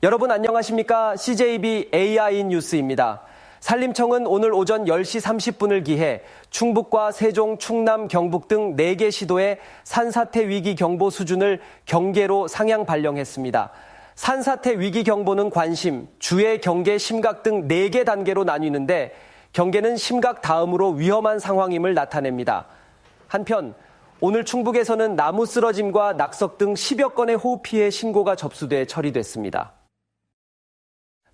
여러분 안녕하십니까? CJB AI 뉴스입니다. 산림청은 오늘 오전 10시 30분을 기해 충북과 세종, 충남, 경북 등 4개 시도의 산사태 위기 경보 수준을 경계로 상향 발령했습니다. 산사태 위기 경보는 관심, 주의 경계, 심각 등 4개 단계로 나뉘는데 경계는 심각 다음으로 위험한 상황임을 나타냅니다. 한편 오늘 충북에서는 나무 쓰러짐과 낙석 등 10여 건의 호우 피해 신고가 접수돼 처리됐습니다.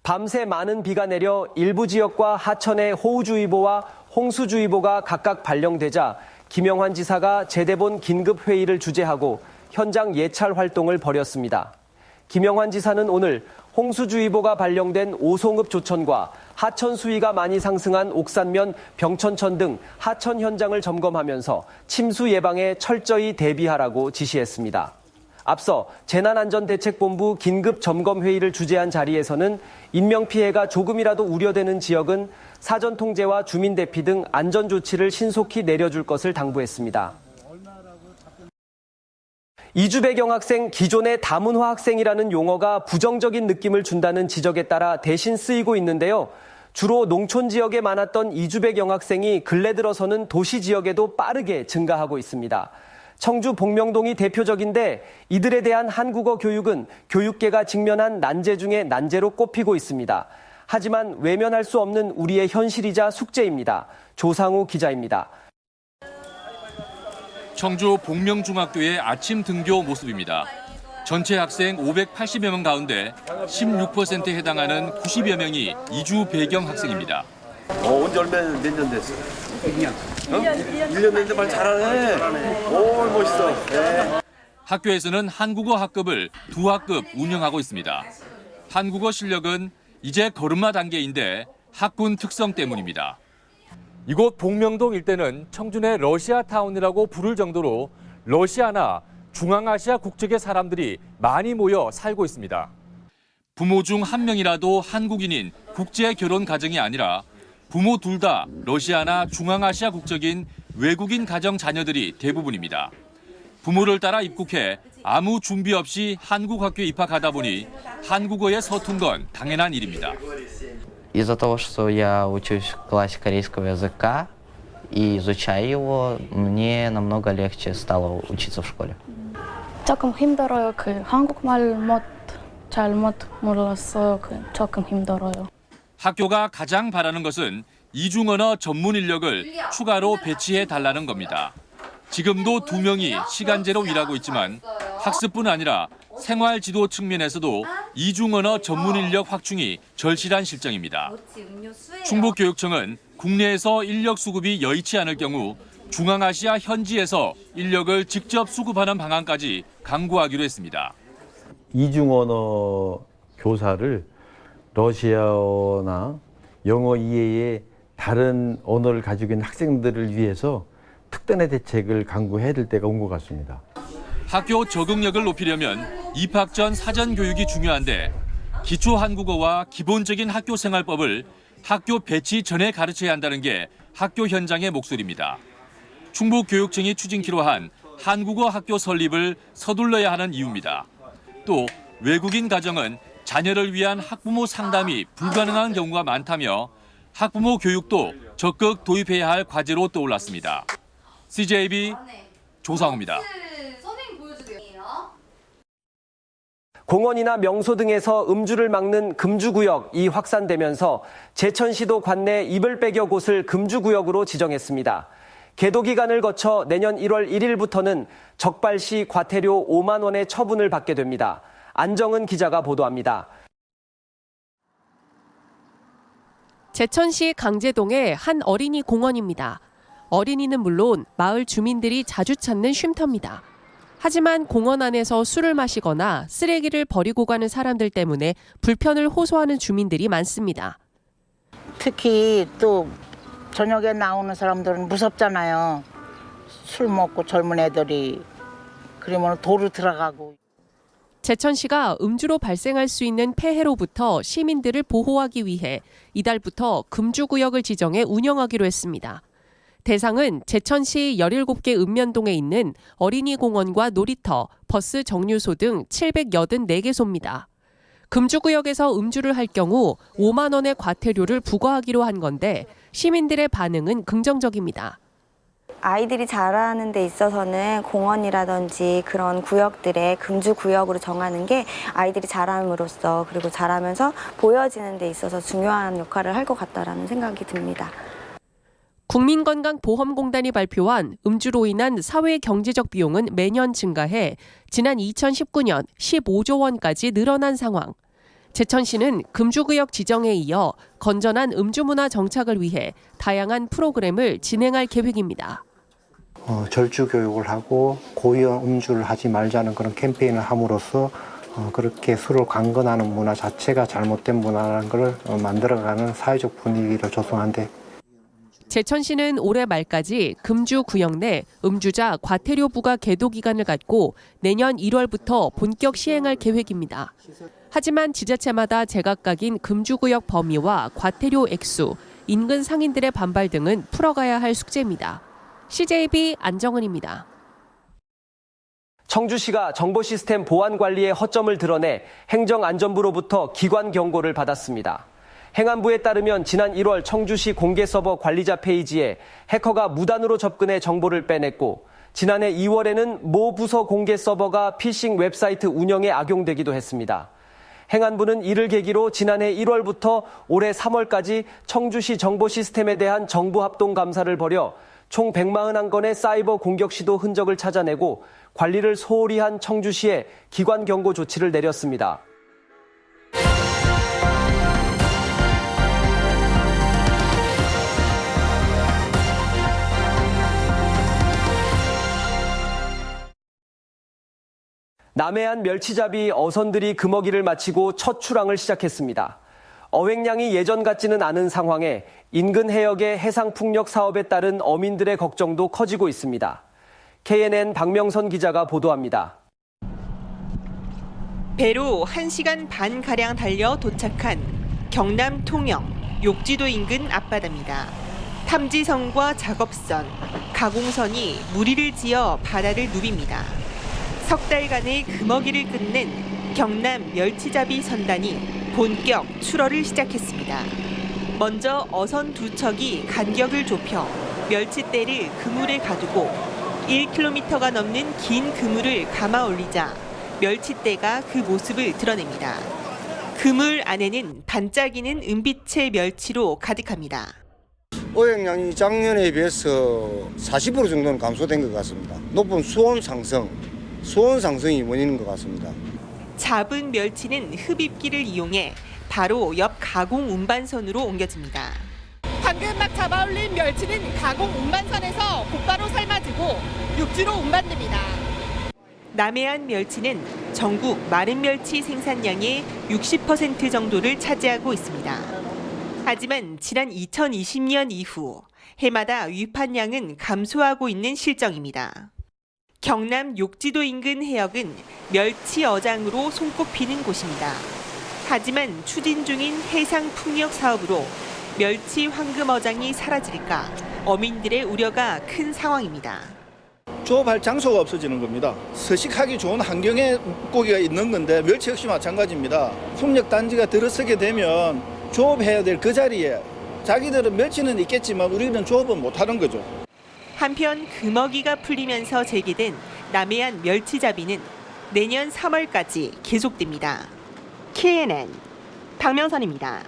밤새 많은 비가 내려 일부 지역과 하천에 호우주의보와 홍수주의보가 각각 발령되자 김영환 지사가 제대본 긴급회의를 주재하고 현장 예찰 활동을 벌였습니다. 김영환 지사는 오늘 홍수주의보가 발령된 오송읍 조천과 하천 수위가 많이 상승한 옥산면 병천천 등 하천 현장을 점검하면서 침수 예방에 철저히 대비하라고 지시했습니다. 앞서 재난안전대책본부 긴급점검회의를 주재한 자리에서는 인명피해가 조금이라도 우려되는 지역은 사전 통제와 주민대피 등 안전조치를 신속히 내려줄 것을 당부했습니다. 이주배경 학생, 기존의 다문화 학생이라는 용어가 부정적인 느낌을 준다는 지적에 따라 대신 쓰이고 있는데요. 주로 농촌 지역에 많았던 이주배경 학생이 근래 들어서는 도시 지역에도 빠르게 증가하고 있습니다. 청주 복명동이 대표적인데 이들에 대한 한국어 교육은 교육계가 직면한 난제 중에 난제로 꼽히고 있습니다. 하지만 외면할 수 없는 우리의 현실이자 숙제입니다. 조상우 기자입니다. 청주 복명중학교의 아침 등교 모습입니다. 전체 학생 580여 명 가운데 16%에 해당하는 90여 명이 이주 배경 학생입니다. 온지 몇 년 됐어? 1년. 1년 됐는데 말 잘하네. 오, 멋있어. 네. 학교에서는 한국어 학급을 2학급 운영하고 있습니다. 한국어 실력은 이제 걸음마 단계인데 학군 특성 때문입니다. 이곳 복명동 일대는 청준의 러시아타운이라고 부를 정도로 러시아나 중앙아시아 국적의 사람들이 많이 모여 살고 있습니다. 부모 중 한 명이라도 한국인인 국제 결혼 가정이 아니라 부모 둘 다 러시아나 중앙아시아 국적인 외국인 가정 자녀들이 대부분입니다. 부모를 따라 입국해 아무 준비 없이 한국 학교에 입학하다 보니 한국어에 서툰 건 당연한 일입니다. Из-за того, что я учусь в классе корейского языка и изучаю его, мне намного легче стало учиться в школе. 조금 힘들어요. 한국말 잘못 몰랐어요. 조금 힘들어요. 학교가 가장 바라는 것은 이중언어 전문 인력을 추가로 배치해 달라는 겁니다. 지금도 2명이 시간제로 일하고 있지만 학습뿐 아니라 생활 지도 측면에서도 이중언어 전문 인력 확충이 절실한 실정입니다. 충북교육청은 국내에서 인력 수급이 여의치 않을 경우 중앙아시아 현지에서 인력을 직접 수급하는 방안까지 강구하기로 했습니다. 이중언어 교사를 러시아어나 영어 이외의 다른 언어를 가지고 있는 학생들을 위해서 특단의 대책을 강구해야 될 때가 온 것 같습니다. 학교 적응력을 높이려면 입학 전 사전 교육이 중요한데 기초 한국어와 기본적인 학교 생활법을 학교 배치 전에 가르쳐야 한다는 게 학교 현장의 목소리입니다. 충북교육청이 추진키로 한 한국어 학교 설립을 서둘러야 하는 이유입니다. 또 외국인 가정은 자녀를 위한 학부모 상담이 불가능한 경우가 많다며 학부모 교육도 적극 도입해야 할 과제로 떠올랐습니다. CJB 조상우입니다. 공원이나 명소 등에서 음주를 막는 금주구역이 확산되면서 제천시도 관내 200여 곳을 금주구역으로 지정했습니다. 계도 기간을 거쳐 내년 1월 1일부터는 적발 시 과태료 5만 원의 처분을 받게 됩니다. 안정은 기자가 보도합니다. 제천시 강제동의 한 어린이 공원입니다. 어린이는 물론 마을 주민들이 자주 찾는 쉼터입니다. 하지만 공원 안에서 술을 마시거나 쓰레기를 버리고 가는 사람들 때문에 불편을 호소하는 주민들이 많습니다. 특히 또 저녁에 나오는 사람들은 무섭잖아요. 술 먹고 젊은 애들이 그러면 도로 들어가고. 제천시가 음주로 발생할 수 있는 폐해로부터 시민들을 보호하기 위해 이달부터 금주구역을 지정해 운영하기로 했습니다. 대상은 제천시 17개 읍면동에 있는 어린이 공원과 놀이터, 버스 정류소 등 784개소입니다. 금주구역에서 음주를 할 경우 5만 원의 과태료를 부과하기로 한 건데 시민들의 반응은 긍정적입니다. 아이들이 자라는 데 있어서는 공원이라든지 그런 구역들에 금주 구역으로 정하는 게 아이들이 자람으로써 그리고 자라면서 보여지는 데 있어서 중요한 역할을 할 것 같다라는 생각이 듭니다. 국민건강보험공단이 발표한 음주로 인한 사회 경제적 비용은 매년 증가해 지난 2019년 15조 원까지 늘어난 상황. 제천시는 금주구역 지정에 이어 건전한 음주문화 정착을 위해 다양한 프로그램을 진행할 계획입니다. 절주 교육을 하고 고의원 음주를 하지 말자는 그런 캠페인을 함으로써 그렇게 술을 강권하는 문화 자체가 잘못된 문화라는 걸 만들어가는 사회적 분위기를 조성한데 제천시는 올해 말까지 금주 구역 내 음주자 과태료 부과 계도 기간을 갖고 내년 1월부터 본격 시행할 계획입니다. 하지만 지자체마다 제각각인 금주구역 범위와 과태료 액수, 인근 상인들의 반발 등은 풀어가야 할 숙제입니다. CJB 안정은입니다. 청주시가 정보 시스템 보안 관리의 허점을 드러내 행정안전부로부터 기관 경고를 받았습니다. 행안부에 따르면 지난 1월 청주시 공개 서버 관리자 페이지에 해커가 무단으로 접근해 정보를 빼냈고 지난해 2월에는 모 부서 공개 서버가 피싱 웹사이트 운영에 악용되기도 했습니다. 행안부는 이를 계기로 지난해 1월부터 올해 3월까지 청주시 정보 시스템에 대한 정부 합동 감사를 벌여 총 141건의 사이버 공격 시도 흔적을 찾아내고 관리를 소홀히 한 청주시에 기관 경고 조치를 내렸습니다. 남해안 멸치잡이 어선들이 금어기를 마치고 첫 출항을 시작했습니다. 어획량이 예전 같지는 않은 상황에 인근 해역의 해상풍력 사업에 따른 어민들의 걱정도 커지고 있습니다. KNN 박명선 기자가 보도합니다. 배로 1시간 반가량 달려 도착한 경남 통영 욕지도 인근 앞바다입니다. 탐지선과 작업선, 가공선이 무리를 지어 바다를 누빕니다. 석 달간의 금어기를 끝낸 경남 멸치잡이 선단이 본격 출어를 시작했습니다. 먼저 어선 2척이 간격을 좁혀 멸치대를 그물에 가두고 1km가 넘는 긴 그물을 감아 올리자 멸치대가 그 모습을 드러냅니다. 그물 안에는 반짝이는 은빛의 멸치로 가득합니다. 어획량이 작년에 비해서 40% 정도는 감소된 것 같습니다. 높은 수온 상승이 원인인 것 같습니다. 잡은 멸치는 흡입기를 이용해 바로 옆 가공 운반선으로 옮겨집니다. 방금 막 잡아올린 멸치는 가공 운반선에서 곧바로 삶아지고 육지로 운반됩니다. 남해안 멸치는 전국 마른 멸치 생산량의 60% 정도를 차지하고 있습니다. 하지만 지난 2020년 이후 해마다 위판량은 감소하고 있는 실정입니다. 경남 욕지도 인근 해역은 멸치 어장으로 손꼽히는 곳입니다. 하지만 추진 중인 해상 풍력 사업으로 멸치 황금 어장이 사라질까 어민들의 우려가 큰 상황입니다. 조업할 장소가 없어지는 겁니다. 서식하기 좋은 환경에 물고기가 있는 건데 멸치 역시 마찬가지입니다. 풍력 단지가 들어서게 되면 조업해야 될 그 자리에 자기들은 멸치는 있겠지만 우리는 조업은 못하는 거죠. 한편 금어기가 풀리면서 재개된 남해안 멸치잡이는 내년 3월까지 계속됩니다. KNN 박명선입니다.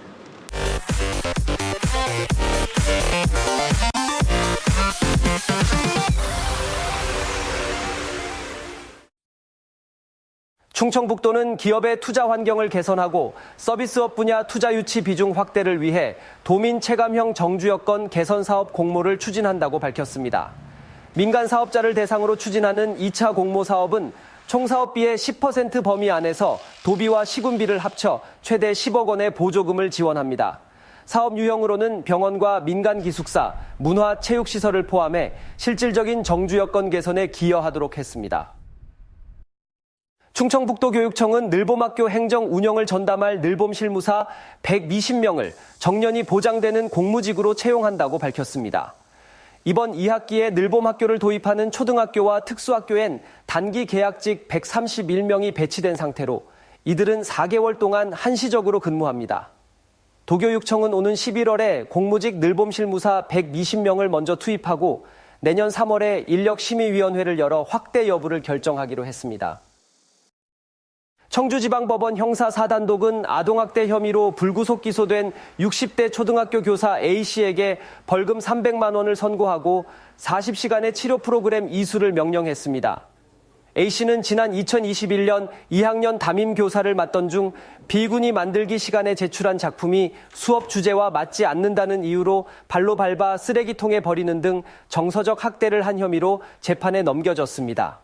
충청북도는 기업의 투자 환경을 개선하고 서비스업 분야 투자 유치 비중 확대를 위해 도민 체감형 정주 여건 개선 사업 공모를 추진한다고 밝혔습니다. 민간 사업자를 대상으로 추진하는 2차 공모 사업은 총 사업비의 10% 범위 안에서 도비와 시군비를 합쳐 최대 10억 원의 보조금을 지원합니다. 사업 유형으로는 병원과 민간 기숙사, 문화 체육시설을 포함해 실질적인 정주 여건 개선에 기여하도록 했습니다. 충청북도교육청은 늘봄학교 행정 운영을 전담할 늘봄 실무사 120명을 정년이 보장되는 공무직으로 채용한다고 밝혔습니다. 이번 2학기에 늘봄학교를 도입하는 초등학교와 특수학교엔 단기 계약직 131명이 배치된 상태로 이들은 4개월 동안 한시적으로 근무합니다. 도교육청은 오는 11월에 공무직 늘봄실무사 120명을 먼저 투입하고 내년 3월에 인력심의위원회를 열어 확대 여부를 결정하기로 했습니다. 청주지방법원 형사4단독은 아동학대 혐의로 불구속 기소된 60대 초등학교 교사 A씨에게 벌금 300만 원을 선고하고 40시간의 치료 프로그램 이수를 명령했습니다. A씨는 지난 2021년 2학년 담임 교사를 맡던 중 비군이 만들기 시간에 제출한 작품이 수업 주제와 맞지 않는다는 이유로 발로 밟아 쓰레기통에 버리는 등 정서적 학대를 한 혐의로 재판에 넘겨졌습니다.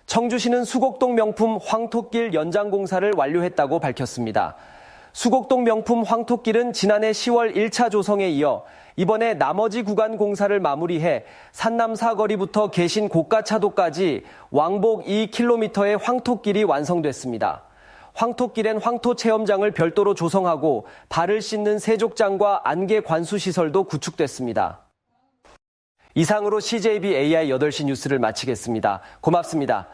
청주시는 수곡동 명품 황토길 연장 공사를 완료했다고 밝혔습니다. 수곡동 명품 황토길은 지난해 10월 1차 조성에 이어 이번에 나머지 구간 공사를 마무리해 산남 사거리부터 계신 고가차도까지 왕복 2km의 황토길이 완성됐습니다. 황토길엔 황토 체험장을 별도로 조성하고 발을 씻는 세족장과 안개 관수 시설도 구축됐습니다. 이상으로 CJB AI 8시 뉴스를 마치겠습니다. 고맙습니다.